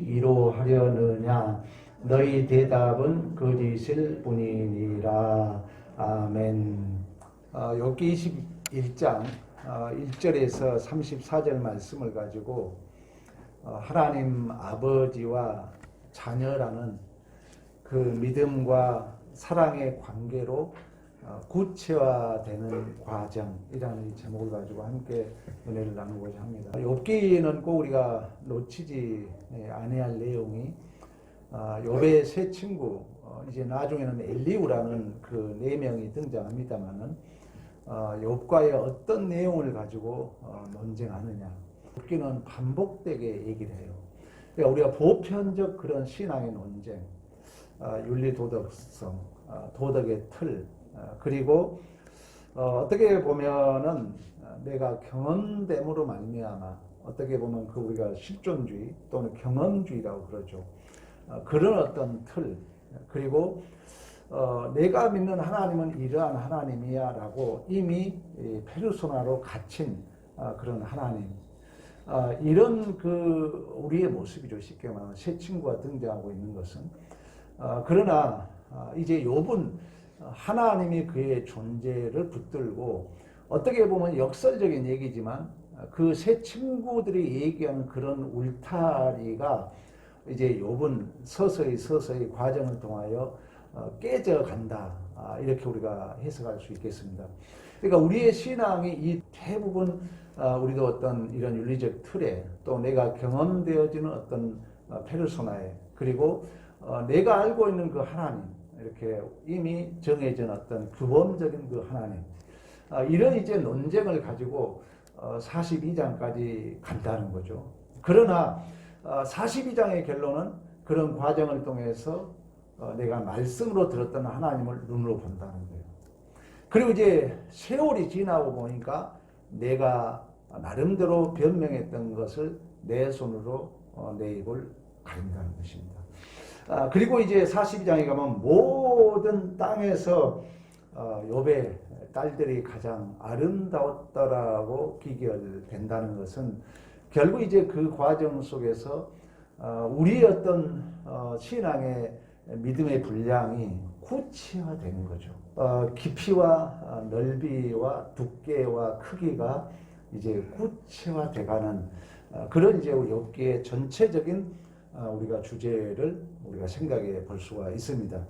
위로하려느냐 너희 대답은 거짓일 뿐이니라. 아멘. 욥기 21장 1절에서 34절 말씀을 가지고 하나님 아버지와 자녀라는 그 믿음과 사랑의 관계로 구체화되는 과정이라는 이 제목을 가지고 함께 은혜를 나누고자 합니다. 욥기는 꼭 우리가 놓치지 아니할 내용이 욥의 세 친구, 이제 나중에는 엘리후라는 그 네 명이 등장합니다만은 욥과의 어떤 내용을 가지고 논쟁하느냐. 욥기는 반복되게 얘기를 해요. 그러니까 우리가 보편적 그런 신앙의 논쟁, 윤리 도덕성, 도덕의 틀, 그리고 어떻게 보면은 내가 경험됨으로 말미암아 어떻게 보면 그 우리가 실존주의 또는 경험주의라고 그러죠. 그런 어떤 틀, 그리고 내가 믿는 하나님은 이러한 하나님이야라고 이미 페르소나로 갇힌 그런 하나님, 이런 그 우리의 모습이죠. 쉽게 말하면 새 친구가 등장하고 있는 것은. 그러나 이제 욥은 하나님이 그의 존재를 붙들고 어떻게 보면 역설적인 얘기지만 그 새 친구들이 얘기하는 그런 울타리가 이제 욥은 서서히 과정을 통하여 깨져간다, 이렇게 우리가 해석할 수 있겠습니다. 그러니까 우리의 신앙이 이 대부분 우리도 어떤 이런 윤리적 틀에 또 내가 경험되어지는 어떤 페르소나에 그리고 내가 알고 있는 그 하나님, 이렇게 이미 정해진 어떤 규범적인 그 하나님, 이런 이제 논쟁을 가지고 42장까지 간다는 거죠. 그러나 42장의 결론은 그런 과정을 통해서 내가 말씀으로 들었던 하나님을 눈으로 본다는 거예요. 그리고 이제 세월이 지나고 보니까 내가 나름대로 변명했던 것을 내 손으로 내 입을 가린다는 것입니다. 그리고 이제 42장에 가면 모든 땅에서 욥의 딸들이 가장 아름다웠더라고 기결된다는 것은 결국 이제 그 과정 속에서 우리의 어떤 신앙의 믿음의 분량이 구체화되는 거죠. 깊이와 넓이와 두께와 크기가 이제 구체화돼가는 그런 이제 우리 욥기의 전체적인 우리가 주제를 우리가 생각해 볼 수가 있습니다.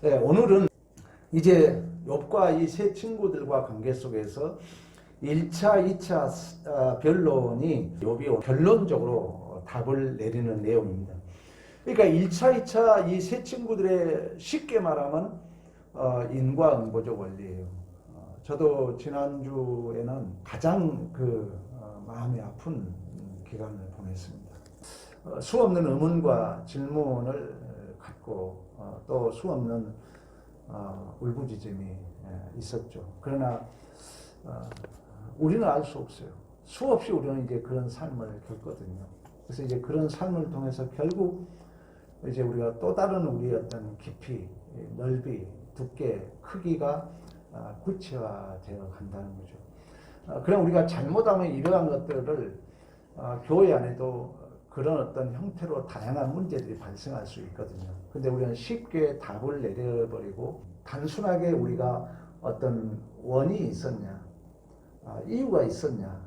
네, 오늘은 이제 욥과 이 세 친구들과 관계 속에서 1차, 2차 변론이 욥이 결론적으로 답을 내리는 내용입니다. 그러니까 1차, 2차 이 세 친구들의 쉽게 말하면 인과응보적 원리예요. 저도 지난주에는 가장 그 마음이 아픈 기간을 보냈습니다. 수없는 의문과 질문을 갖고 또 수없는 울부짖음이 있었죠. 그러나 우리는 알 수 없어요. 수없이 우리는 이제 그런 삶을 겪거든요. 그래서 이제 그런 삶을 통해서 결국 이제 우리가 또 다른 우리의 어떤 깊이, 넓이, 두께, 크기가 구체화되어 간다는 거죠. 그럼 우리가 잘못하면 이러한 것들을 교회 안에도 그런 어떤 형태로 다양한 문제들이 발생할 수 있거든요. 근데 우리는 쉽게 답을 내려버리고 단순하게 우리가 어떤 원인이 있었냐, 이유가 있었냐,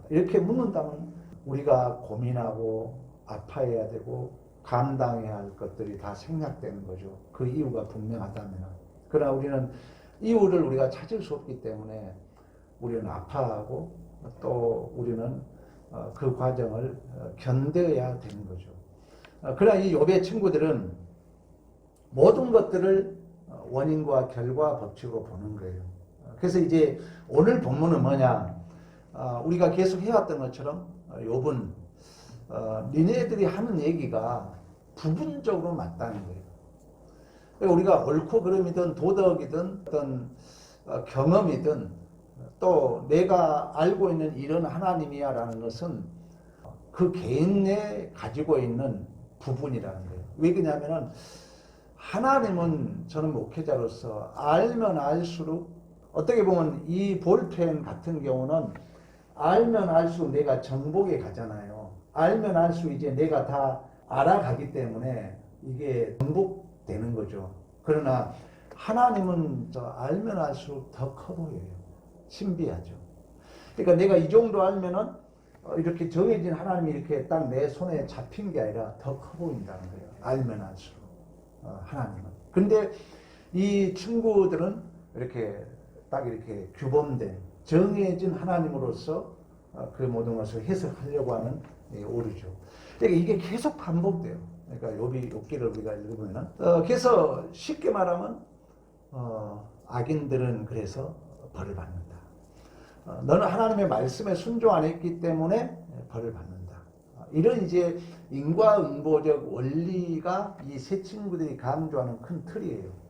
이렇게 묻는다면 우리가 고민하고 아파해야 되고 감당해야 할 것들이 다 생략되는 거죠. 그 이유가 분명하다면. 그러나 우리는 이유를 우리가 찾을 수 없기 때문에 우리는 아파하고 또 우리는 그 과정을 견뎌야 되는 거죠. 그러나 이 욥의 친구들은 모든 것들을 원인과 결과 법칙으로 보는 거예요. 그래서 이제 오늘 본문은 뭐냐? 우리가 계속 해왔던 것처럼 욥은 니네들이 하는 얘기가 부분적으로 맞다는 거예요. 그러니까 우리가 옳고 그름이든 도덕이든 어떤 경험이든 또 내가 알고 있는 이런 하나님이야 라는 것은 그 개인에 가지고 있는 부분이라는 거예요. 왜 그러냐면은 하나님은 저는 목회자로서 알면 알수록 어떻게 보면 이 볼펜 같은 경우는 알면 알수록 내가 정복에 가잖아요. 알면 알수록 이제 내가 다 알아가기 때문에 이게 반복되는 거죠. 그러나 하나님은 알면 알수록 더 커 보여요. 신비하죠. 그러니까 내가 이 정도 알면은 이렇게 정해진 하나님이 이렇게 딱 내 손에 잡힌 게 아니라 더 커 보인다는 거예요. 알면 알수록 하나님은. 근데 이 친구들은 이렇게 딱 이렇게 규범된 정해진 하나님으로서 그 모든 것을 해석하려고 하는 오류죠. 그러니까 이게 계속 반복돼요. 그러니까 욥기를 우리가 읽으면은 그래서 쉽게 말하면 악인들은 그래서 벌을 받는다. 너는 하나님의 말씀에 순종 안 했기 때문에 벌을 받는다. 이런 이제 인과응보적 원리가 이 세 친구들이 강조하는 큰 틀이에요.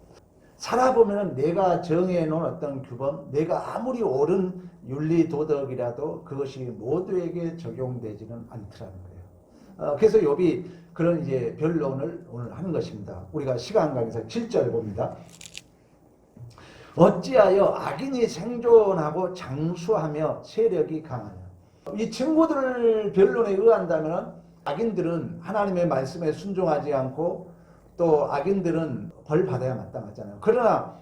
살아보면 내가 정해놓은 어떤 규범, 내가 아무리 옳은 윤리 도덕이라도 그것이 모두에게 적용되지는 않더라는 거예요. 그래서 욥이 그런 이제 변론을 오늘 하는 것입니다. 우리가 시간 관계상 7절 봅니다. 어찌하여 악인이 생존하고 장수하며 세력이 강하냐. 이 친구들 변론에 의한다면 악인들은 하나님의 말씀에 순종하지 않고 또 악인들은 벌 받아야 마땅하잖아요. 그러나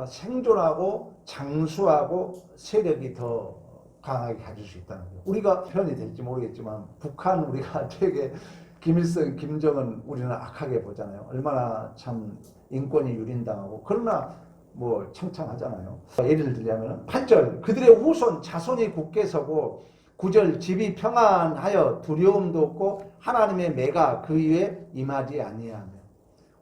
생존하고 장수하고 세력이 더 강하게 가질 수 있다는 거예요. 우리가 표현이 될지 모르겠지만 북한 우리가 되게 김일성, 김정은 우리는 악하게 보잖아요. 얼마나 참 인권이 유린당하고 그러나 뭐 창창하잖아요. 예를 들자면 8절 그들의 후손 자손이 굳게 서고 9절 집이 평안하여 두려움도 없고 하나님의 매가 그 위에 임하지 아니하며.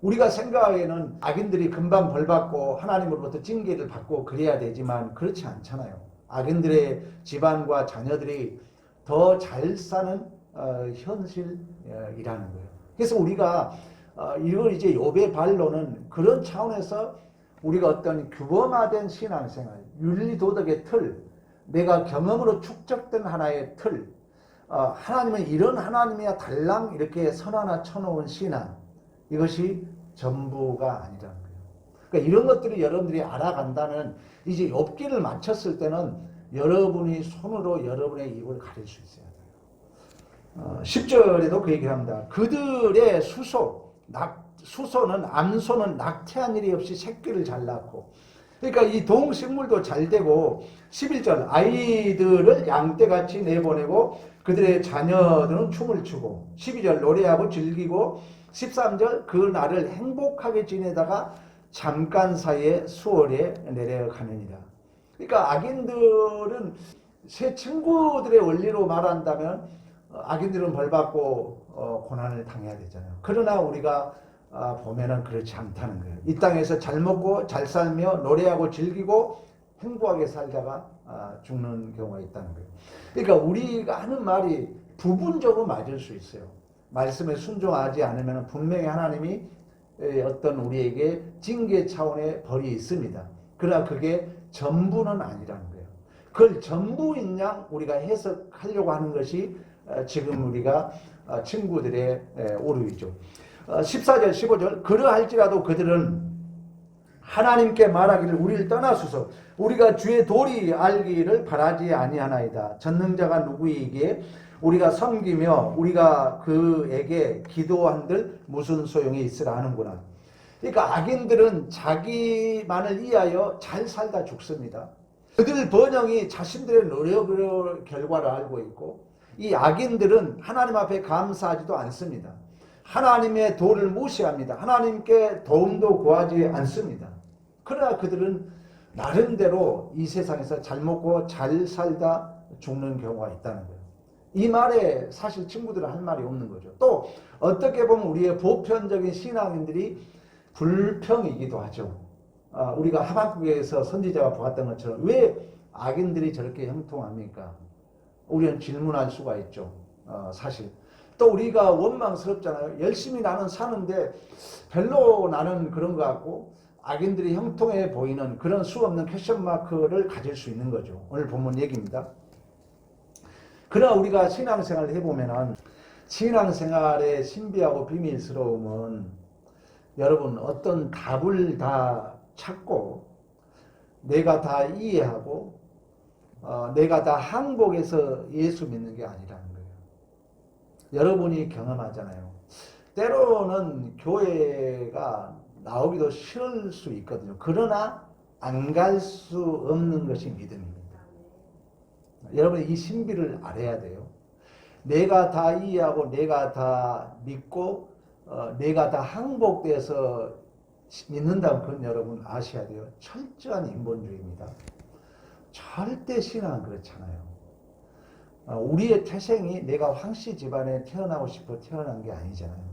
우리가 생각하기에는 악인들이 금방 벌받고 하나님으로부터 징계를 받고 그래야 되지만 그렇지 않잖아요. 악인들의 집안과 자녀들이 더 잘 사는 현실이라는 거예요. 그래서 우리가 이걸 이제 욥의 반론은 그런 차원에서 우리가 어떤 규범화된 신앙생활, 윤리도덕의 틀, 내가 경험으로 축적된 하나의 틀, 하나님은 이런 하나님이야 달랑 이렇게 선 하나 쳐놓은 신앙, 이것이 전부가 아니라는 거예요. 그러니까 이런 것들이 여러분들이 알아간다면 이제 욥기를 마쳤을 때는 여러분이 손으로 여러분의 입을 가릴 수 있어야 돼요. 10절에도 그 얘기를 합니다. 그들의 수소는 암소는 낙태한 일이 없이 새끼를 잘 낳고, 그러니까 이 동식물도 잘 되고 11절 아이들을 양떼같이 내보내고 그들의 자녀들은 춤을 추고 12절 노래하고 즐기고 13절 그 날을 행복하게 지내다가 잠깐 사이에 수월에 내려가느니라. 그러니까 악인들은 새 친구들의 원리로 말한다면 악인들은 벌받고 고난을 당해야 되잖아요. 그러나 우리가 보면은 그렇지 않다는 거예요. 이 땅에서 잘 먹고 잘 살며 노래하고 즐기고 행복하게 살다가 죽는 경우가 있다는 거예요. 그러니까 우리가 하는 말이 부분적으로 맞을 수 있어요. 말씀에 순종하지 않으면 분명히 하나님이 어떤 우리에게 징계 차원의 벌이 있습니다. 그러나 그게 전부는 아니라는 거예요. 그걸 전부인 양 우리가 해석하려고 하는 것이 지금 우리가 친구들의 오류이죠. 14절 15절 그러할지라도 그들은 하나님께 말하기를 우리를 떠나소서 우리가 주의 도리 알기를 바라지 아니하나이다. 전능자가 누구이기에 우리가 섬기며 우리가 그에게 기도한들 무슨 소용이 있으라 하는구나. 그러니까 악인들은 자기만을 위하여 잘 살다 죽습니다. 그들 번영이 자신들의 노력의 결과를 알고 있고 이 악인들은 하나님 앞에 감사하지도 않습니다. 하나님의 도를 무시합니다. 하나님께 도움도 구하지 않습니다. 그러나 그들은 나름대로 이 세상에서 잘 먹고 잘 살다 죽는 경우가 있다는 거예요. 이 말에 사실 친구들은 할 말이 없는 거죠. 또 어떻게 보면 우리의 보편적인 신앙인들이 불평이기도 하죠. 우리가 하박국에서 선지자가 보았던 것처럼 왜 악인들이 저렇게 형통합니까? 우리는 질문할 수가 있죠. 사실. 또 우리가 원망스럽잖아요. 열심히 나는 사는데 별로 나는 그런 것 같고 악인들이 형통해 보이는 그런 수없는 퀘션 마크를 가질 수 있는 거죠. 오늘 본문 얘기입니다. 그러나 우리가 신앙생활을 해보면 신앙생활의 신비하고 비밀스러움은 여러분 어떤 답을 다 찾고 내가 다 이해하고 내가 다 항복해서 예수 믿는 게 아니라는 거예요. 여러분이 경험하잖아요. 때로는 교회가 나오기도 싫을 수 있거든요. 그러나 안 갈 수 없는 것이 믿음입니다. 여러분 이 신비를 알아야 돼요. 내가 다 이해하고 내가 다 믿고 내가 다 항복돼서 믿는다면 그건 여러분 아셔야 돼요. 철저한 인본주의입니다. 절대 신앙은 그렇잖아요. 우리의 태생이 내가 황씨 집안에 태어나고 싶어 태어난 게 아니잖아요.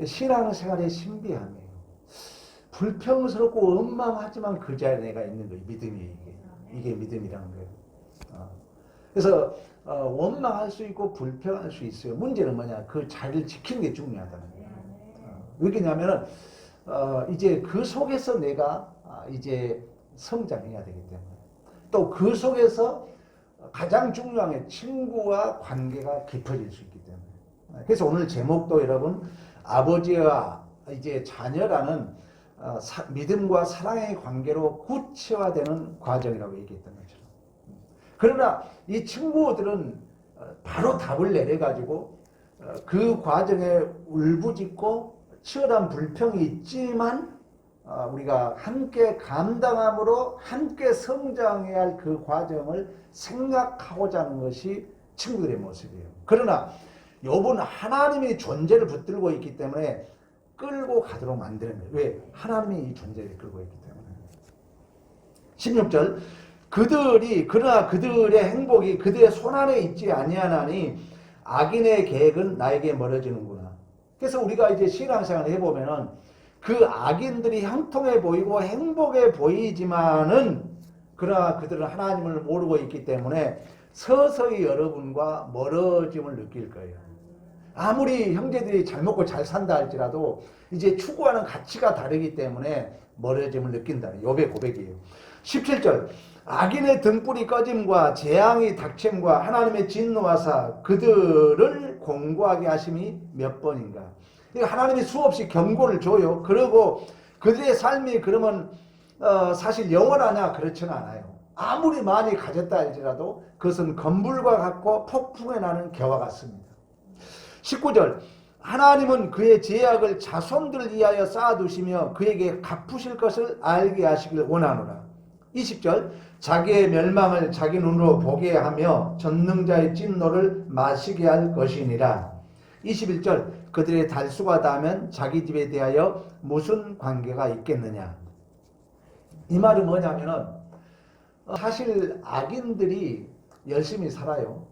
신앙생활의 신비함이에요. 불평스럽고 원망하지만 그 자리에 내가 있는 거예요. 믿음이 이게 믿음이라는 거예요. 그래서 원망할 수 있고 불평할 수 있어요. 문제는 뭐냐? 그 자리를 지키는 게 중요하다는 거예요. 왜냐하면 이제 그 속에서 내가 이제 성장해야 되기 때문에 또 그 속에서 가장 중요한 게 친구와 관계가 깊어질 수 있기 때문에 그래서 오늘 제목도 여러분 아버지와 이제 자녀라는 믿음과 사랑의 관계로 구체화되는 과정이라고 얘기했던 것처럼 그러나 이 친구들은 바로 답을 내려가지고 그 과정에 울부짖고 치열한 불평이 있지만 우리가 함께 감당함으로 함께 성장해야 할 그 과정을 생각하고자 하는 것이 친구들의 모습이에요. 그러나 욥은 하나님의 존재를 붙들고 있기 때문에 끌고 가도록 만드는 거예요. 왜? 하나님이 이 존재를 끌고 있기 때문에. 16절 그러나 그들의 행복이 그들의 손안에 있지 아니하나니 악인의 계획은 나에게 멀어지는구나. 그래서 우리가 이제 신앙생활을 해보면은 그 악인들이 형통해 보이고 행복해 보이지만은 그러나 그들은 하나님을 모르고 있기 때문에 서서히 여러분과 멀어짐을 느낄 거예요. 아무리 형제들이 잘 먹고 잘 산다 할지라도 이제 추구하는 가치가 다르기 때문에 멀어짐을 느낀다는 욥의 고백이에요. 17절 악인의 등불이 꺼짐과 재앙이 닥침과 하나님의 진노하사 그들을 공고하게 하심이 몇 번인가. 하나님이 수없이 경고를 줘요. 그리고 그들의 삶이 그러면 사실 영원하냐? 그렇지는 않아요. 아무리 많이 가졌다 할지라도 그것은 건불과 같고 폭풍에 나는 겨와 같습니다. 19절 하나님은 그의 죄악을 자손들을 위하여 쌓아두시며 그에게 갚으실 것을 알게 하시길 원하노라. 20절 자기의 멸망을 자기 눈으로 보게 하며 전능자의 진노를 마시게 할 것이니라. 21절 그들의 달수가 닿으면 자기 집에 대하여 무슨 관계가 있겠느냐. 이 말은 뭐냐면은 사실 악인들이 열심히 살아요.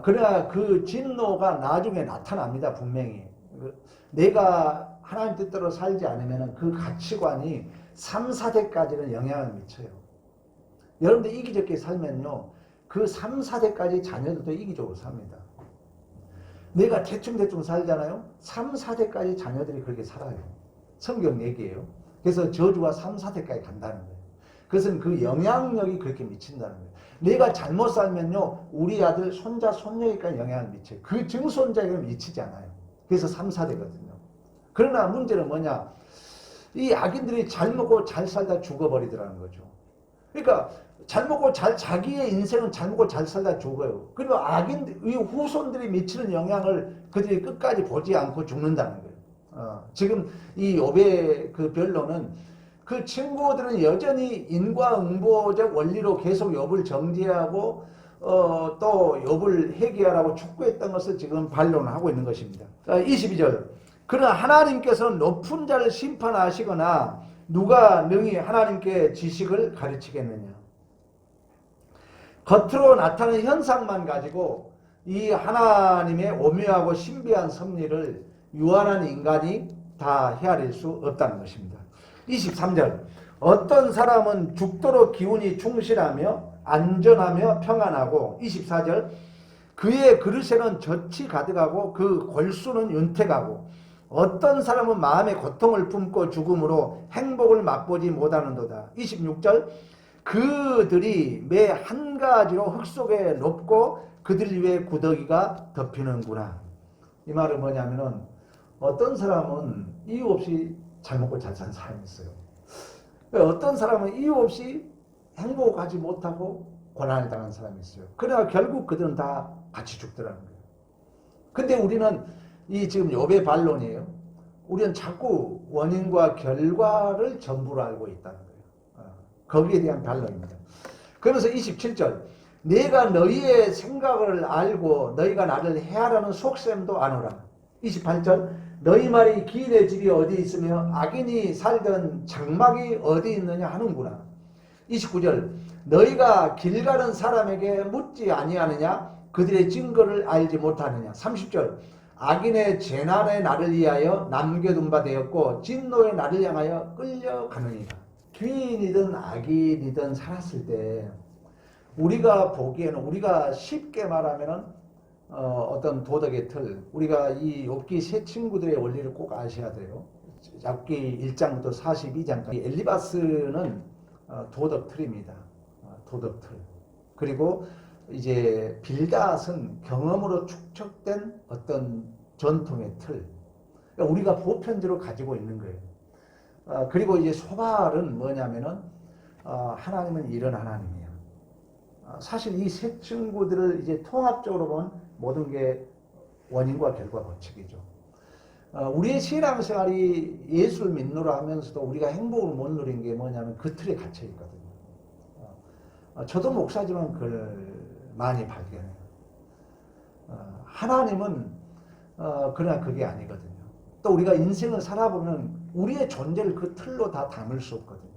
그러나 그 진노가 나중에 나타납니다. 분명히. 내가 하나님 뜻대로 살지 않으면 그 가치관이 3, 4대까지는 영향을 미쳐요. 여러분들 이기적게 살면요. 그 3, 4대까지 자녀들도 이기적으로 삽니다. 내가 대충 살잖아요. 3, 4대까지 자녀들이 그렇게 살아요. 성경 얘기예요. 그래서 저주가 3, 4대까지 간다는 거예요. 그것은 그 영향력이 그렇게 미친다는 거예요. 내가 잘못 살면요. 우리 아들, 손자, 손녀에까지 영향을 미쳐요. 그 증손자에게 미치지 않아요. 그래서 3, 4대거든요. 그러나 문제는 뭐냐. 이 악인들이 잘 먹고 잘 살다 죽어버리더라는 거죠. 그러니까 잘 먹고 자기의 인생은 잘 먹고 잘 살다 죽어요. 그리고 악인들, 이 후손들이 미치는 영향을 그들이 끝까지 보지 않고 죽는다는 거예요. 지금 이 욥의 그 변론은 그 친구들은 여전히 인과응보적 원리로 계속 욥을 정죄하고 또 욥을 회개하라고 촉구했던 것을 지금 반론하고 있는 것입니다. 22절 그러나 하나님께서는 높은 자를 심판하시거나 누가 능히 하나님께 지식을 가르치겠느냐. 겉으로 나타나는 현상만 가지고 이 하나님의 오묘하고 신비한 섭리를 유한한 인간이 다 헤아릴 수 없다는 것입니다. 23절 어떤 사람은 죽도록 기운이 충실하며 안전하며 평안하고 24절 그의 그릇에는 젖이 가득하고 그 골수는 윤택하고 어떤 사람은 마음의 고통을 품고 죽음으로 행복을 맛보지 못하는도다. 26절 그들이 매 한 가지로 흙 속에 높고 그들 위에 구더기가 덮이는구나. 이 말은 뭐냐면은 어떤 사람은 이유 없이 잘 먹고 잘 산 사람이 있어요. 어떤 사람은 이유 없이 행복하지 못하고 고난을 당한 사람이 있어요. 그러나 결국 그들은 다 같이 죽더라는 거예요. 근데 우리는 이 지금 욥의 반론이에요. 우리는 자꾸 원인과 결과를 전부로 알고 있다는 거예요. 거기에 대한 반론입니다. 그러면서 27절 내가 너희의 생각을 알고 너희가 나를 해하라는 속셈도 아노라. 28절 너희 말이 기인의 집이 어디 있으며 악인이 살던 장막이 어디 있느냐 하는구나. 29절 너희가 길 가는 사람에게 묻지 아니하느냐 그들의 증거를 알지 못하느냐. 30절 악인의 재난의 날을 위하여 남겨둔 바 되었고 진노의 날을 향하여 끌려가느니라. 귀인이든 악인이든 살았을 때 우리가 보기에는 우리가 쉽게 말하면은 어떤 도덕의 틀, 우리가 이 욥기 세 친구들의 원리를 꼭 아셔야 돼요. 욥기 1장부터 42장까지 엘리바스는 도덕 틀입니다. 도덕 틀. 그리고 이제 빌닷은 경험으로 축적된 어떤 전통의 틀. 그러니까 우리가 보편적으로 가지고 있는 거예요. 그리고 이제 소발은 뭐냐면은 하나님은 이런 하나님이야. 사실 이 세 친구들을 이제 통합적으로 보면 모든 게 원인과 결과 법칙이죠. 우리의 신앙생활이 예수를 믿노라 하면서도 우리가 행복을 못 누린 게 뭐냐면 그 틀에 갇혀 있거든요. 저도 목사지만 그걸 많이 발견해요. 하나님은 그러나 그게 아니거든요. 또 우리가 인생을 살아보면 우리의 존재를 그 틀로 다 담을 수 없거든요.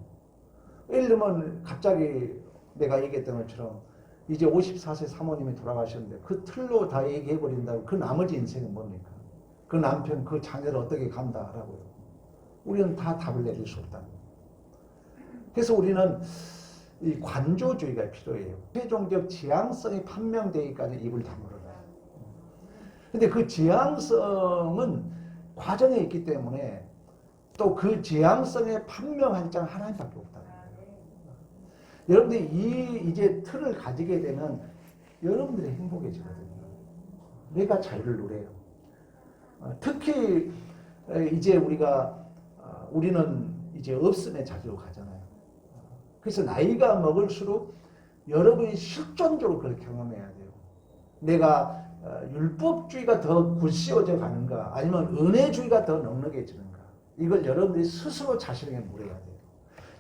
예를 들면 갑자기 내가 얘기했던 것처럼 이제 54세 사모님이 돌아가셨는데 그 틀로 다 얘기해버린다고 그 나머지 인생은 뭡니까? 그 남편, 그 자녀를 어떻게 감당하라고요? 우리는 다 답을 내릴 수 없다. 그래서 우리는 이 관조주의가 필요해요. 최종적 지향성이 판명되기까지 입을 다물어라. 근데 그 지향성은 과정에 있기 때문에 또 그 지향성에 판명할 자는 하나님밖에 없다. 여러분들이 이제 틀을 가지게 되면 여러분들이 행복해지거든요. 내가 자유를 누려요. 특히 이제 우리는 이제 없음의 자리로 가잖아요. 그래서 나이가 먹을수록 여러분이 실존적으로 그걸 경험해야 돼요. 내가 율법주의가 더 굳세워져 가는가 아니면 은혜주의가 더 넉넉해지는가 이걸 여러분들이 스스로 자신에게 물어야 돼요.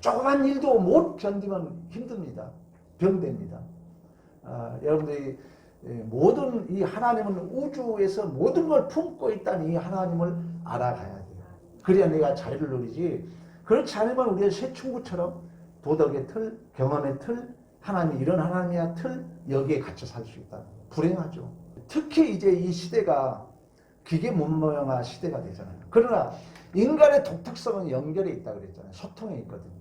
조그만 일도 못 견디면 힘듭니다. 병됩니다. 여러분들이 모든 이 하나님은 우주에서 모든 걸 품고 있다는 이 하나님을 알아가야 돼요. 그래야 내가 자유를 누리지. 그렇지 않으면 우리가 새 친구처럼 도덕의 틀, 경험의 틀, 하나님이 이런 하나님이야 틀 여기에 갇혀 살 수 있다. 불행하죠. 특히 이제 이 시대가 기계 문명화 시대가 되잖아요. 그러나 인간의 독특성은 연결에 있다 그랬잖아요. 소통에 있거든요.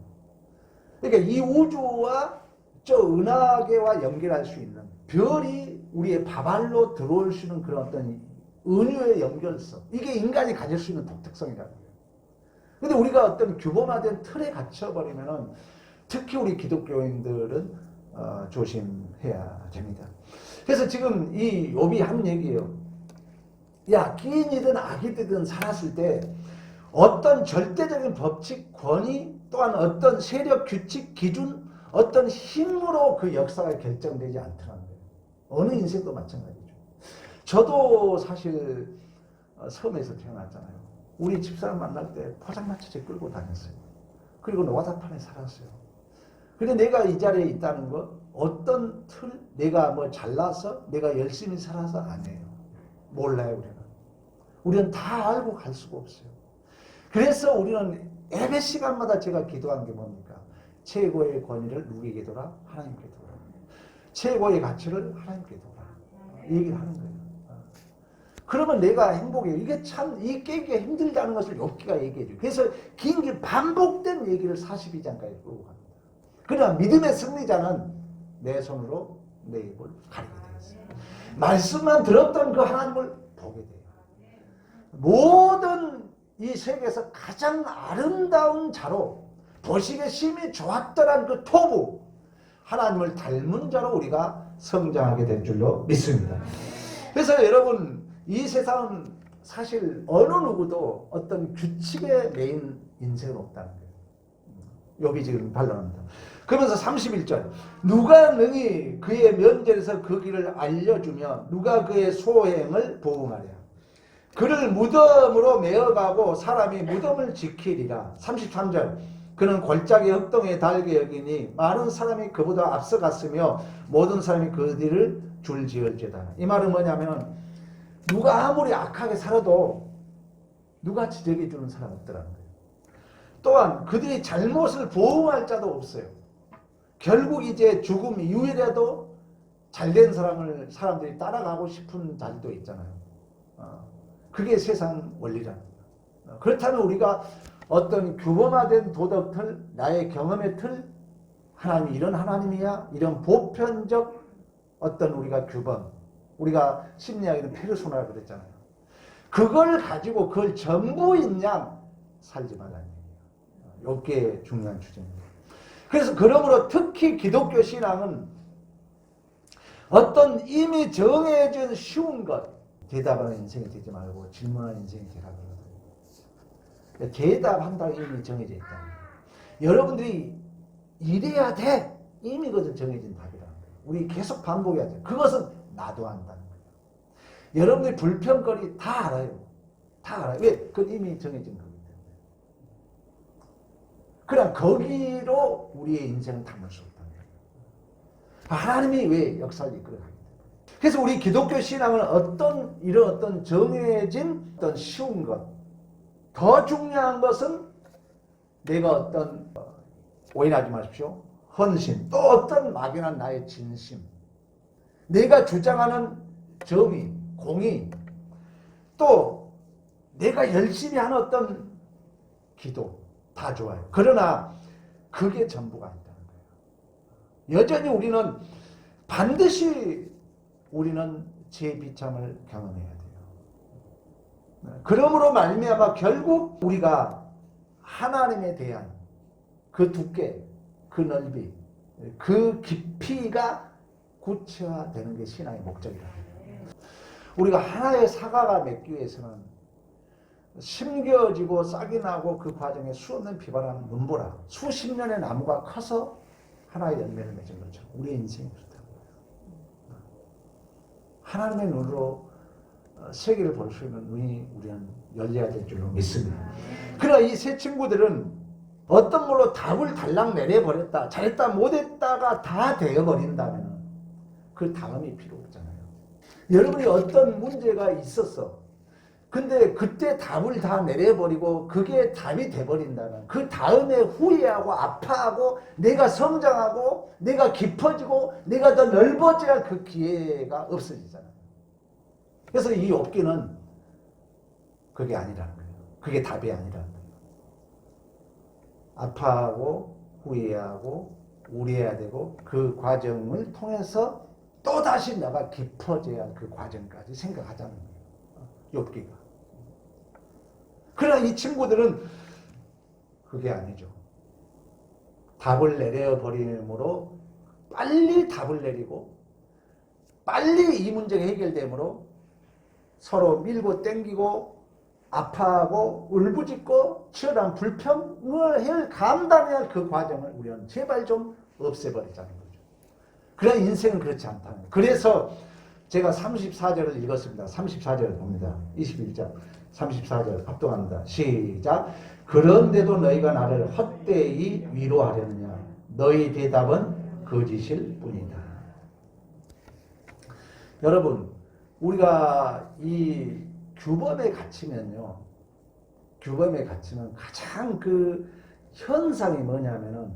그러니까 이 우주와 저 은하계와 연결할 수 있는 별이 우리의 밥알로 들어올 수 있는 그런 어떤 은유의 연결성. 이게 인간이 가질 수 있는 독특성이라는 거예요. 근데 우리가 어떤 규범화된 틀에 갇혀버리면은 특히 우리 기독교인들은 조심해야 됩니다. 그래서 지금 이 욥이 한 얘기예요. 야, 끼인이든 악이든 살았을 때 어떤 절대적인 법칙, 권위, 또한 어떤 세력, 규칙, 기준, 어떤 힘으로 그 역사가 결정되지 않더라는 거예요. 어느 인생도 마찬가지죠. 저도 사실 섬에서 태어났잖아요. 우리 집사람 만날 때 포장마차에 끌고 다녔어요. 그리고 노가다판에 살았어요. 근데 내가 이 자리에 있다는 거 어떤 틀, 내가 뭐 잘나서 내가 열심히 살아서 아니에요. 몰라요. 우리는 다 알고 갈 수가 없어요. 그래서 우리는 예배 시간마다 제가 기도한 게 뭡니까? 최고의 권위를 누구에게 둬라? 하나님께 둬라. 최고의 가치를 하나님께 둬라. 이 얘기를 하는 거예요. 그러면 내가 행복해요. 이게 참, 이 깨기가 힘들다는 것을 욥기가 얘기해줘요. 그래서 긴 반복된 얘기를 42장까지 끌고 갑니다. 그러나 믿음의 승리자는 내 손으로 내 입을 가리게 되었어요. 말씀만 들었던 그 하나님을 보게 돼요. 모든 이 세계에서 가장 아름다운 자로 보시기에 심히 좋았더란 그 토부 하나님을 닮은 자로 우리가 성장하게 된 줄로 믿습니다. 그래서 여러분 이 세상은 사실 어느 누구도 어떤 규칙에 매인 인생은 없다는 거예요. 욥이 지금 반론합니다. 그러면서 31절 누가 능히 그의 면전에서 그 길을 알려주며 누가 그의 소행을 보응하랴. 그를 무덤으로 메어가고 사람이 무덤을 지키리라. 33절. 그는 골짜기 흑동에 달게 여기니 많은 사람이 그보다 앞서갔으며 모든 사람이 그 뒤를 줄지을지다. 이 말은 뭐냐면 누가 아무리 악하게 살아도 누가 지적해 주는 사람 없더라는 거예요. 또한 그들이 잘못을 보응할 자도 없어요. 결국 이제 죽음 이후에라도 잘된 사람들이 따라가고 싶은 자리도 있잖아요. 그게 세상 원리라는 거예요. 그렇다면 우리가 어떤 규범화된 도덕 틀, 나의 경험의 틀, 하나님이 이런 하나님이야, 이런 보편적 어떤 우리가 규범, 우리가 심리학에는 페르소나라 그랬잖아요. 그걸 가지고 그걸 전부인 양 살지 말라는 얘기예요. 이게 중요한 주제입니다. 그래서 그러므로 특히 기독교 신앙은 어떤 이미 정해진 쉬운 것, 대답하는 인생이 되지 말고 질문하는 인생이 되라 그러거든요. 대답한다고 이미 정해져 있다. 여러분들이 이래야 돼. 이미 그것은 정해진 답이라는 거예요. 우리 계속 반복해야 돼. 그것은 나도 한다는 거예요. 여러분들이 불평거리 다 알아요. 다 알아요. 왜? 그건 이미 정해진 거기 때문에. 그럼 거기로 우리의 인생을 담을 수 없다는 거예요. 하나님이 왜 역사를 이끌어가기 때문에. 그래서 우리 기독교 신앙은 이런 어떤 정해진 어떤 쉬운 것, 더 중요한 것은 내가 어떤 오해하지 마십시오. 헌신, 또 어떤 막연한 나의 진심, 내가 주장하는 정의, 공의, 또 내가 열심히 하는 어떤 기도 다 좋아요. 그러나 그게 전부가 아니다는 거예요. 여전히 우리는 반드시 우리는 제 비참을 경험해야 돼요. 그러므로 말미암아 결국 우리가 하나님에 대한 그 두께, 그 넓이, 그 깊이가 구체화되는 게 신앙의 목적이다. 우리가 하나의 사과가 맺기 위해서는 심겨지고 싹이 나고 그 과정에 수없는 비바람, 눈보라, 수십 년의 나무가 커서 하나의 열매를 맺은 거죠. 우리의 인생이 그렇다는 거예요. 하나님의 눈으로 세계를 볼 수 있는 눈이 우리는 열려야 될 줄로 믿습니다. 그러나 이 세 친구들은 어떤 걸로 답을 달랑 내려버렸다, 잘했다 못했다가 다 되어버린다면 그 다음이 필요 없잖아요. 여러분이 어떤 문제가 있었어. 근데 그때 답을 다 내려버리고 그게 답이 돼버린다면 그 다음에 후회하고 아파하고 내가 성장하고 내가 깊어지고 내가 더 넓어져야 그 기회가 없어지잖아요. 그래서 이 욥기는 그게 아니라는 거예요. 그게 답이 아니라는 거예요. 아파하고 후회하고 우려해야 되고 그 과정을 통해서 또다시 내가 깊어져야 그 과정까지 생각하자는 거예요. 욥기가. 그러나 이 친구들은 그게 아니죠. 답을 내려버림으로 빨리 답을 내리고 빨리 이 문제가 해결되므로 서로 밀고 땡기고 아파하고 울부짖고 치열한 불평을 감당해야 그 과정을 우리는 제발 좀 없애버리자는 거죠. 그러나 인생은 그렇지 않다는 거예요. 그래서 제가 34절을 읽었습니다. 34절 봅니다. 21절 34절 합동합니다. 시작. 그런데도 너희가 나를 헛되이 위로하려느냐. 너희 대답은 거짓일 뿐이다. 여러분, 우리가 이 규범에 갇히면요. 규범에 갇히면 가장 그 현상이 뭐냐면은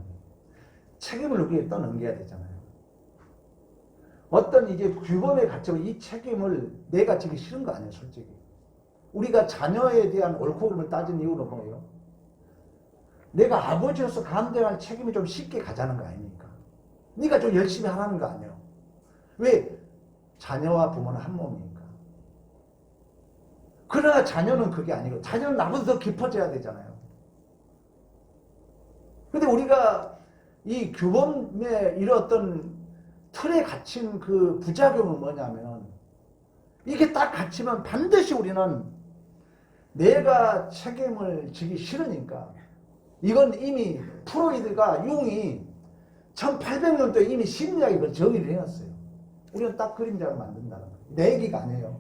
책임을 누구에게 떠넘겨야 되잖아요. 어떤 이게 규범에 갇히면 이 책임을 내가 지기 싫은 거 아니에요, 솔직히. 우리가 자녀에 대한 옳고 그름을 따진 이유는 뭐예요? 내가 아버지로서 감당할 책임이 좀 쉽게 가자는 거 아닙니까? 네가 좀 열심히 하라는 거 아니에요? 왜? 자녀와 부모는 한 몸이니까. 그러나 자녀는 그게 아니고 자녀는 나보다 더 깊어져야 되잖아요. 근데 우리가 이 규범의 이런 어떤 틀에 갇힌 그 부작용은 뭐냐면 이게 딱 갇히면 반드시 우리는 내가 책임을 지기 싫으니까 이건 이미 프로이드가 융이 1800년도에 이미 심리학이 그걸 정의를 해놨어요. 우리는 딱 그림자를 만든다는 거예요. 내 얘기가 아니에요.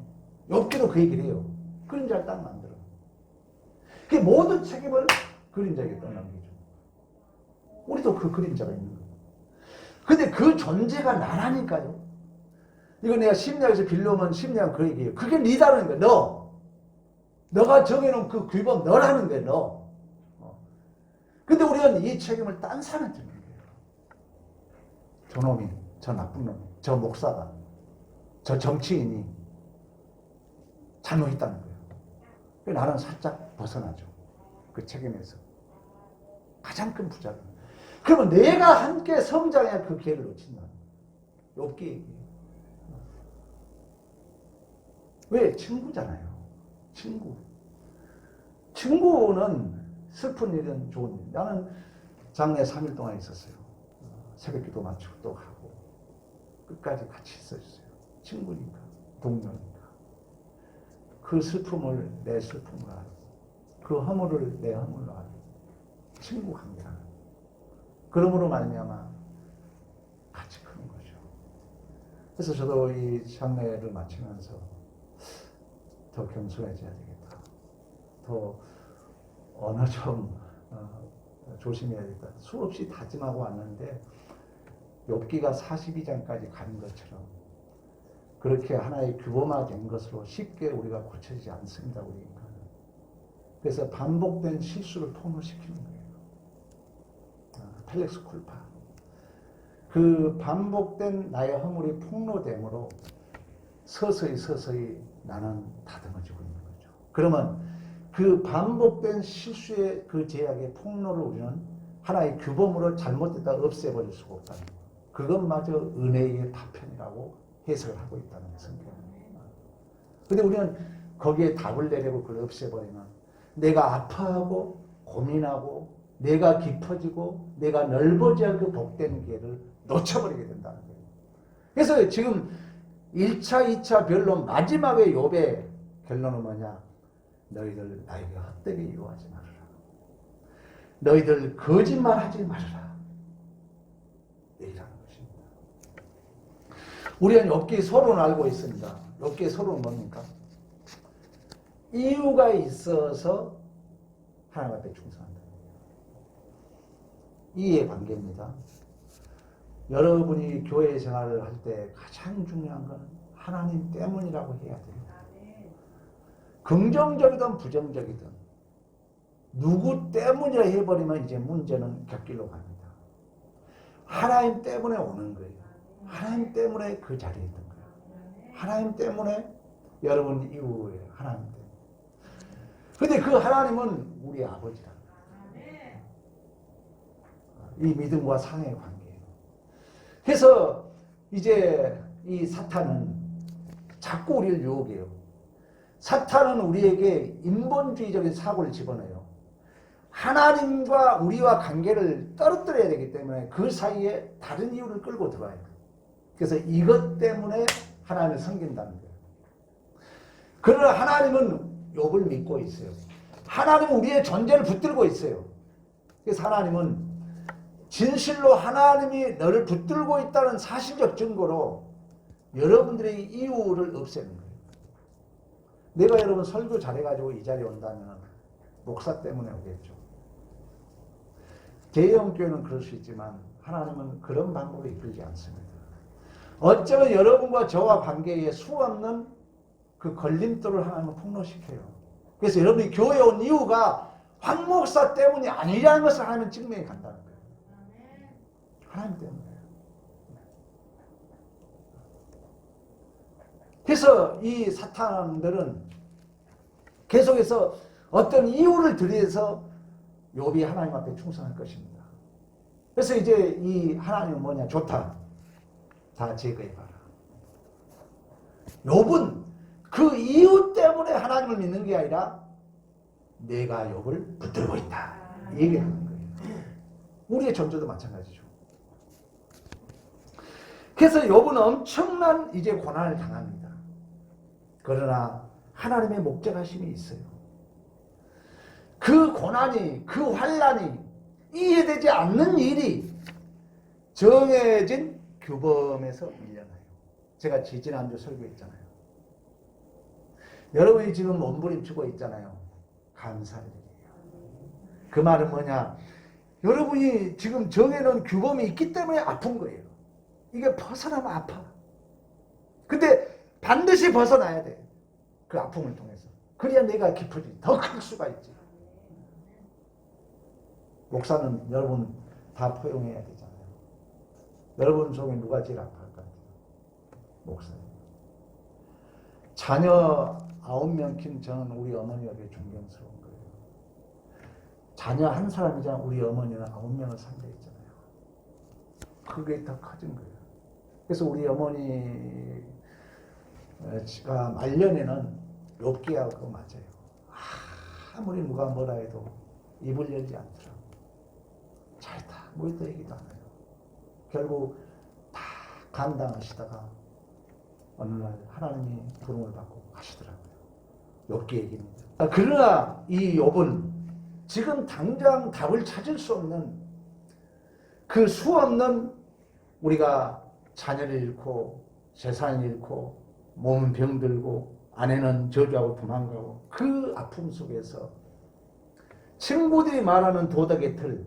욥기도 그 얘기를 해요. 그림자를 딱 만들어. 그 모든 책임을 그림자에게 떠넘기죠. 우리도 그 그림자가 있는 거예요. 근데 그 존재가 나라니까요. 이거 내가 심리학에서 빌려오면 심리학은 그 얘기예요. 그게 니다라는 거야. 너. 너가 정해놓은 그 규범 너라는 거야. 너. 근데 우리는 이 책임을 딴 사람한테 주는 거예요. 저놈이, 저 나쁜 놈이, 저 목사가, 저 정치인이 잘못했다는 거예요. 나는 살짝 벗어나죠. 그 책임에서. 가장 큰 부자는. 그러면 내가 함께 성장해야 그 기회를 놓친다. 욥기 얘기예요. 왜? 친구잖아요. 친구. 친구는 슬픈 일은 좋은 일. 나는 장례 3일 동안 있었어요. 새벽기도 마치고 또 가고 끝까지 같이 있었어요. 친구니까, 동료니까. 그 슬픔을 내 슬픔으로 알고, 그 허물을 내 허물로 알고, 친구 관계라는. 그러므로 말미암아 같이 크는 거죠. 그래서 저도 이 장례를 마치면서 더 겸손해져야 되겠다. 더 어느 좀 조심해야겠다. 수없이 다짐하고 왔는데 욥기가 42장까지 간 것처럼 그렇게 하나의 규범화된 것으로 쉽게 우리가 고쳐지지 않습니다. 우리가. 그래서 반복된 실수를 폭로시키는 거예요. 텔렉스 쿨파. 그 반복된 나의 허물이 폭로됨으로 서서히 나는 다듬어지고 있는 거죠. 그러면 그 반복된 실수의 그 제약의 폭로를 우리는 하나의 규범으로 잘못됐다 없애버릴 수가 없다는 거예요. 그것마저 은혜의 파편이라고 해석을 하고 있다는 성경입니다. 그런데 우리는 거기에 답을 내려고 그걸 없애버리면 내가 아파하고 고민하고 내가 깊어지고 내가 넓어져야 그 복된 기회를 놓쳐버리게 된다는 거예요. 그래서 지금 1차, 2차 변론 마지막에 욥의 결론은 뭐냐? 너희들 나에게 헛되게 유혹하지 말아라. 너희들 거짓말하지 말아라. 이라는 것입니다. 우리는 욥기의 서론을 알고 있습니다. 욥기의 서론은 뭡니까? 이유가 있어서 하나님 앞에 충성한다. 이해관계입니다. 여러분이 교회 생활을 할 때 가장 중요한 건 하나님 때문이라고 해야 돼요. 긍정적이든 부정적이든 누구 때문이라 해버리면 이제 문제는 곁길로 갑니다. 하나님 때문에 오는 거예요. 하나님 때문에 그 자리에 있던 거예요. 하나님 때문에 여러분 이후에 하나님 때문에. 근데 그 하나님은 우리 아버지라. 이 믿음과 상의 관계예요. 그래서 이제 이 사탄은 자꾸 우리를 유혹해요. 사탄은 우리에게 인본주의적인 사고를 집어넣어요. 하나님과 우리와 관계를 떨어뜨려야 되기 때문에 그 사이에 다른 이유를 끌고 들어와요. 그래서 이것 때문에 하나님을 섬긴다는 거예요. 그러나 하나님은 욥을 믿고 있어요. 하나님은 우리의 존재를 붙들고 있어요. 그래서 하나님은 진실로 하나님이 너를 붙들고 있다는 사실적 증거로 여러분들의 이유를 없애는 거예요. 내가 여러분 설교 잘해가지고 이 자리에 온다면 목사 때문에 오겠죠. 대형교회는 그럴 수 있지만 하나님은 그런 방법을 이끌지 않습니다. 어쩌면 여러분과 저와 관계에 수없는 그 걸림돌을 하나님은 폭로시켜요. 그래서 여러분이 교회에 온 이유가 황 목사 때문이 아니라는 것을 하나님은 증명해 간다는 거예요. 하나님 때문에. 그래서 이 사탄들은 계속해서 어떤 이유를 들여서 욥이 하나님 앞에 충성할 것입니다. 그래서 이제 이 하나님은 뭐냐? 좋다. 다 제거해봐라. 욥은 그 이유 때문에 하나님을 믿는 게 아니라 내가 욥을 붙들고 있다. 이 얘기를 하는 거예요. 우리의 존재도 마찬가지죠. 그래서 욥은 엄청난 이제 고난을 당합니다. 그러나 하나님의 목적하심이 있어요. 그 고난이, 그 환난이 이해되지 않는 일이 정해진 규범에서 밀려나요. 제가 지지난주 설교했잖아요. 여러분이 지금 몸부림치고 있잖아요. 감사할 일이에요. 그 말은 뭐냐? 여러분이 지금 정해놓은 규범이 있기 때문에 아픈 거예요. 이게 벗어나면 아파. 근데 반드시 벗어나야 돼. 그 아픔을 통해서. 그래야 내가 깊어지지. 더 클 수가 있지. 목사는 여러분 다 포용해야 되잖아요. 여러분 속에 누가 제일 아파할 것 같아요? 목사님. 자녀 9명 킨 저는 우리 어머니가 되게 존경스러운 거예요. 자녀 한 사람이잖아. 우리 어머니는 9명을 산다 했잖아요. 그게 더 커진 거예요. 그래서 우리 어머니가 말년에는 욥기하고 그거 맞아요. 아무리 누가 뭐라 해도 입을 열지 않더라고. 잘다 모였다 얘기도 안 해요. 결국 다 감당하시다가 어느 날 하나님이 부름을 받고 가시더라고요. 욥기 얘기입니다. 그러나 이 욥은 지금 당장 답을 찾을 수 없는 그 수없는 우리가 자녀를 잃고 재산을 잃고 몸은 병들고 아내는 저주하고 도망가고 그 아픔 속에서 친구들이 말하는 도덕의 틀,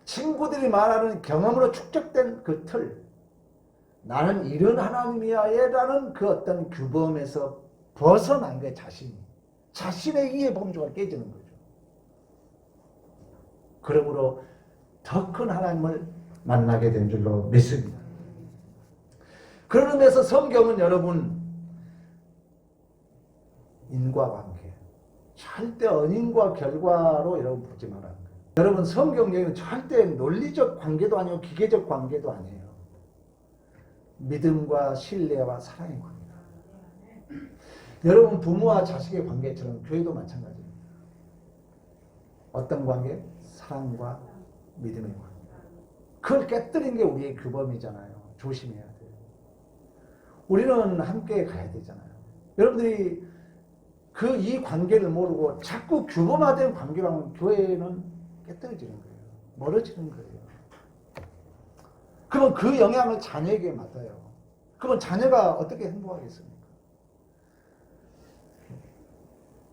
친구들이 말하는 경험으로 축적된 그 틀, 나는 이런 하나님이야 라는 그 어떤 규범에서 벗어난 거예요. 자신의 이해 범주가 깨지는 거죠. 그러므로 더 큰 하나님을 만나게 된 줄로 믿습니다. 그런 의미에서 성경은 여러분 인과관계, 절대 언인과 결과로 여러분 보지 말라는 거예요. 여러분 성경 얘기는 절대 논리적 관계도 아니고 기계적 관계도 아니에요. 믿음과 신뢰와 사랑의 관계다. 여러분 부모와 자식의 관계처럼 교회도 마찬가지입니다. 어떤 관계? 사랑과 믿음의 관계. 그걸 깨뜨린 게 우리의 규범이잖아요. 조심해야 돼요. 우리는 함께 가야 되잖아요. 여러분들이 이 관계를 모르고 자꾸 규범화된 관계로 하면 교회는 깨뜨려지는 거예요. 멀어지는 거예요. 그러면 그 영향을 자녀에게 받아요. 그러면 자녀가 어떻게 행복하겠습니까?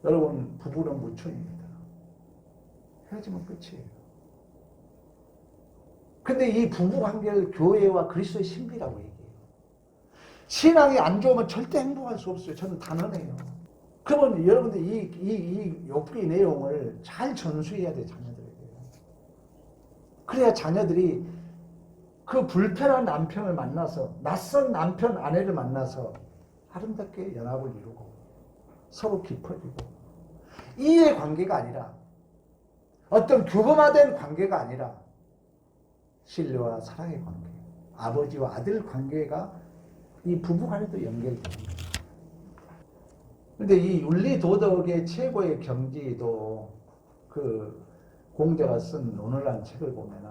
여러분 부부는 무초입니다. 헤어지면 끝이에요. 근데 이 부부 관계를 교회와 그리스도의 신비라고 얘기해요. 신앙이 안 좋으면 절대 행복할 수 없어요. 저는 단언해요. 그러면 여러분들 이 욥기 내용을 잘 전수해야 돼요. 자녀들에게. 그래야 자녀들이 그 불편한 남편을 만나서 낯선 남편 아내를 만나서 아름답게 연합을 이루고 서로 깊어지고 이해 관계가 아니라 어떤 규범화된 관계가 아니라 신뢰와 사랑의 관계, 아버지와 아들 관계가 이 부부간에도 연결됩니다. 그런데 이 윤리 도덕의 최고의 경지도 그 공자가 쓴 논어라는 책을 보면은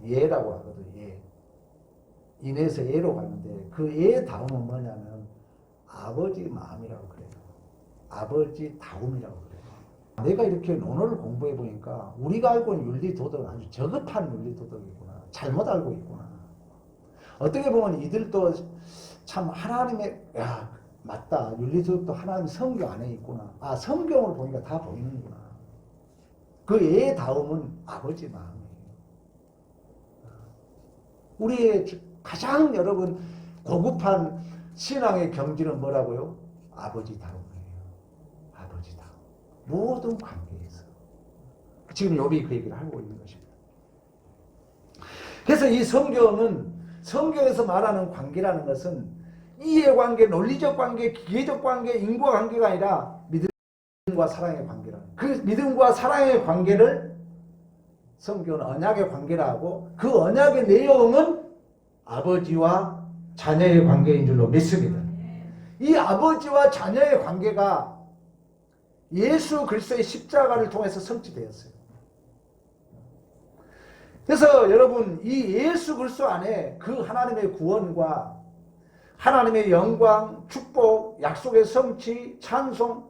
예라고 하거든. 예. 인에서 예로 가는데 그 예 다음은 뭐냐면 아버지 마음이라고 그래요. 아버지 다움이라고 그래요. 내가 이렇게 논어를 공부해 보니까 우리가 알고 있는 윤리 도덕은 아주 저급한 윤리 도덕이구나. 잘못 알고 있구나. 어떻게 보면 이들도 참 하나님의 맞다. 윤리 도덕도 하나님 성경 안에 있구나. 성경을 보니까 다 보이는구나. 그 예 다음은 아버지 마음이에요. 우리의 가장 여러분 고급한 신앙의 경지는 뭐라고요? 아버지 다움이에요. 아버지 다움. 모든 관계에서. 지금 욥이 그 얘기를 하고 있는 것입니다. 그래서 이 성경에서 말하는 관계라는 것은 이해관계, 논리적 관계, 기계적 관계, 인과관계가 아니라 믿음과 사랑의 관계라는 그 믿음과 사랑의 관계를 성경은 언약의 관계라 하고 그 언약의 내용은 아버지와 자녀의 관계인 줄로 믿습니다. 이 아버지와 자녀의 관계가 예수 그리스도의 십자가를 통해서 성취되었어요. 그래서 여러분 이 예수 그리스도 안에 그 하나님의 구원과 하나님의 영광, 축복, 약속의 성취, 찬송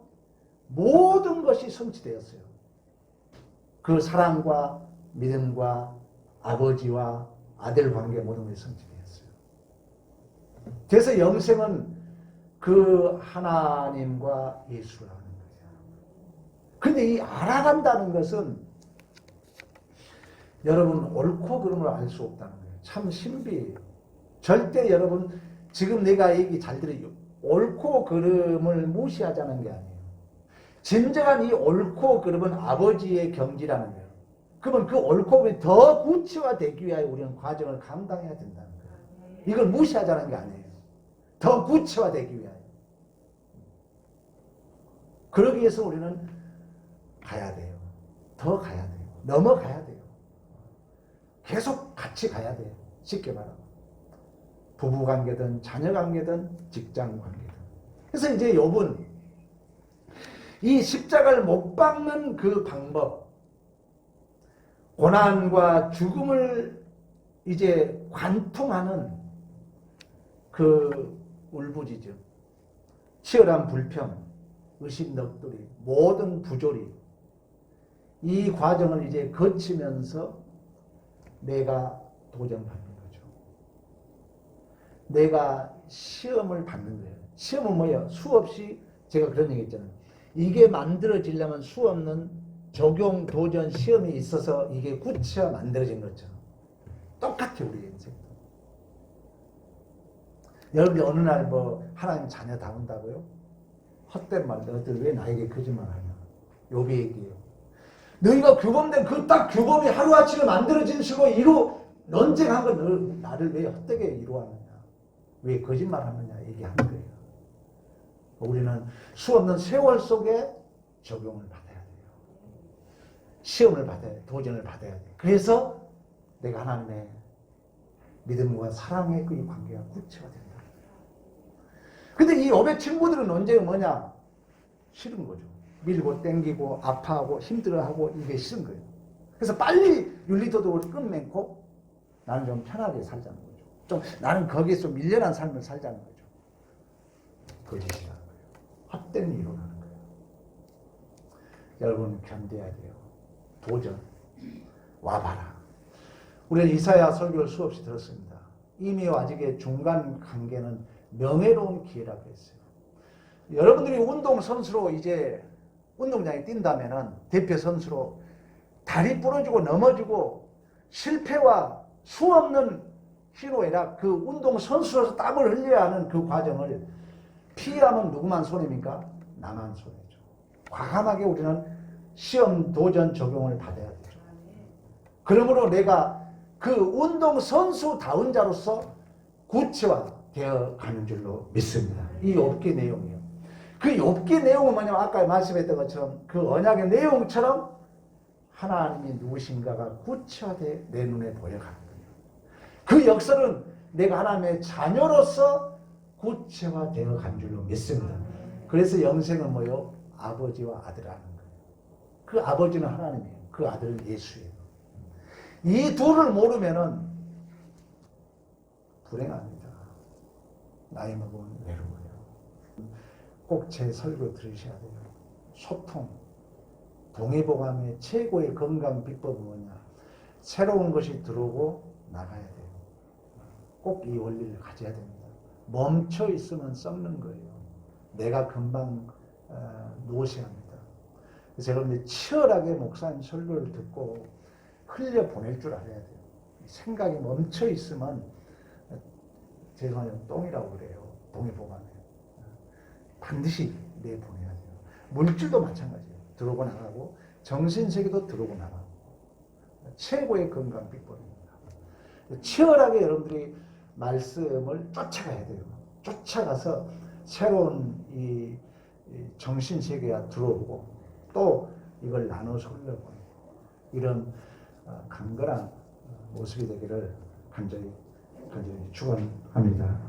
모든 것이 성취되었어요. 그 사랑과 믿음과 아버지와 아들 관계 모든 것이 성취되었어요. 그래서 영생은 그 하나님과 예수라는 거예요. 근데 이 알아간다는 것은 여러분 옳고 그름을 알 수 없다는 거예요. 참 신비해요. 절대 여러분 지금 내가 얘기 잘 들어요. 옳고 그름을 무시하자는 게 아니에요. 진정한 이 옳고 그름은 아버지의 경지라는 거예요. 그러면 그 옳고 그름이 더 구체화되기 위하여 우리는 과정을 감당해야 된다는 거예요. 이걸 무시하자는 게 아니에요. 더 구체화되기 위하여. 그러기 위해서 우리는 가야 돼요. 더 가야 돼요. 넘어가야 돼요. 계속 같이 가야 돼요. 쉽게 말하면. 부부관계든 자녀관계든 직장관계든. 그래서 이제 욥은 이 십자가를 못 박는 그 방법, 고난과 죽음을 이제 관통하는 그 울부짖음, 치열한 불평, 의심 넋두리, 모든 부조리, 이 과정을 이제 거치면서 내가 도전받는 거죠. 내가 시험을 받는 거예요. 시험은 뭐예요? 수없이 제가 그런 얘기 했잖아요. 이게 만들어지려면 수없는 적용, 도전, 시험이 있어서 이게 구체화 만들어진 거죠. 똑같아요, 우리 인생도. 여러분들 어느 날 뭐 하나님 자녀 다 온다고요? 헛된 말, 너희들 왜 나에게 거짓말하냐? 욥이 얘기해요. 너희가 규범된 그 딱 규범이 하루아침에 만들어진 식으로 논쟁한 걸 나를 왜 헛되게 이루었느냐? 왜 거짓말하느냐? 얘기하는 거예요. 우리는 수없는 세월 속에 적용을 받아야 돼요. 시험을 받아야 돼요. 도전을 받아야 돼요. 그래서 내가 하나님의 믿음과 사랑의 그 관계가 구체화된다. 근데 이 욥의 친구들은 논쟁이 뭐냐? 싫은 거죠. 밀고 땡기고 아파하고 힘들어하고 이게 싫은 거예요. 그래서 빨리 윤리도덕을 끝맺고 나는 좀 편하게 살자는 거죠. 좀 나는 거기에서 밀려난 삶을 살자는 거죠. 거짓이라는 거예요. 헛된 이론하는 거예요. 여러분 견뎌야 돼요. 도전. 와봐라. 우리는 이사야 설교를 수없이 들었습니다. 이미와 아직의 중간 관계는 명예로운 기회라고 했어요. 여러분들이 운동선수로 이제 운동장에 뛴다면은 대표 선수로 다리 부러지고 넘어지고 실패와 수없는 희노애락 그 운동선수로서 땀을 흘려야 하는 그 과정을 피하면 누구만 손해입니까? 나만 손해죠. 과감하게 우리는 시험, 도전, 적용을 받아야 되죠. 그러므로 내가 그 운동선수다운 자로서 구체화되어 가는 줄로 믿습니다. 이 욥기 내용이요. 그 욥기 내용은 뭐냐면 아까 말씀했던 것처럼 그 언약의 내용처럼 하나님이 누구신가가 구체화돼 내 눈에 보여가는 거예요. 그 역설은 내가 하나님의 자녀로서 구체화되어 간 줄로 믿습니다. 그래서 영생은 뭐요? 아버지와 아들이라는 거예요. 그 아버지는 하나님이에요. 그 아들은 예수예요. 이 둘을 모르면은 불행합니다. 나이 먹으면 외로워요. 꼭 제 설교 들으셔야 돼요. 소통. 동의보감의 최고의 건강 비법은 뭐냐? 새로운 것이 들어오고 나가야 돼요. 꼭 이 원리를 가져야 됩니다. 멈춰 있으면 썩는 거예요. 내가 금방 누워셔야 합니다. 그래서 여러분들 치열하게 목사님 설교를 듣고 흘려 보낼 줄 알아야 돼요. 생각이 멈춰 있으면 죄송하지만 똥이라고 그래요. 동의보감에. 반드시 내보내야 돼요. 물질도 마찬가지예요. 들어오고 나가고 정신세계도 들어오고 나가고 최고의 건강 비법입니다. 치열하게 여러분들이 말씀을 쫓아가야 돼요. 쫓아가서 새로운 이 정신세계가 들어오고 또 이걸 나눠서 흘려보내고 이런 강건한 모습이 되기를 간절히 축원합니다.